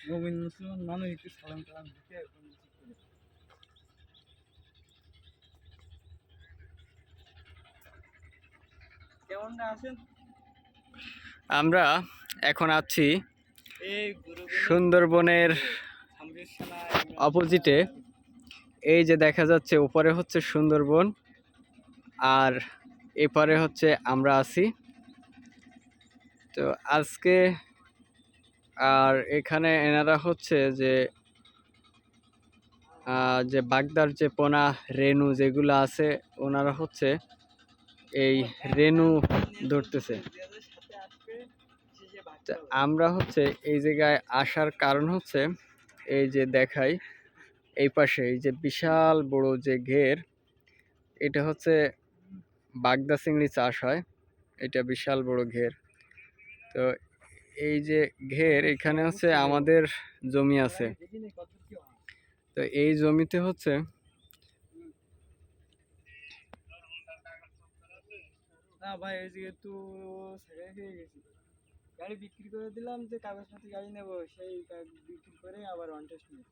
মুমিন মুসলমান মানুষ একটু সালাম টালাম দিতে কেমন আছেন? আমরা এখন আছি সুন্দরবনের অপোজিটে। এই যে দেখা যাচ্ছে উপরে হচ্ছে সুন্দরবন আর এপারে হচ্ছে আমরা আছি। তো আজকে আর এখানে এনারা হচ্ছে যে যে বাগদার যে পোনা রেনু যেগুলো আছে ওনারা হচ্ছে এই রেনু ধরতেছে। আমরা হচ্ছে এই জায়গায় আসার কারণ হচ্ছে এই যে দেখাই এই পাশে এই যে বিশাল বড় যে ঘের, এটা হচ্ছে বাগদা চিংড়ি চাষ হয়। এটা বিশাল বড় ঘের। তো এই যে ঘের এখানে হচ্ছে আমাদের জমি আছে। তো এই জমিতে হচ্ছে না ভাই এই যে একটু ছেড়ে হয়ে গেছি, গাড়ি বিক্রি করে দিলাম যে কাগজপাতি গাড়ি নেবো, সেই বিক্রি করে আবার অনটেস্ট নিই।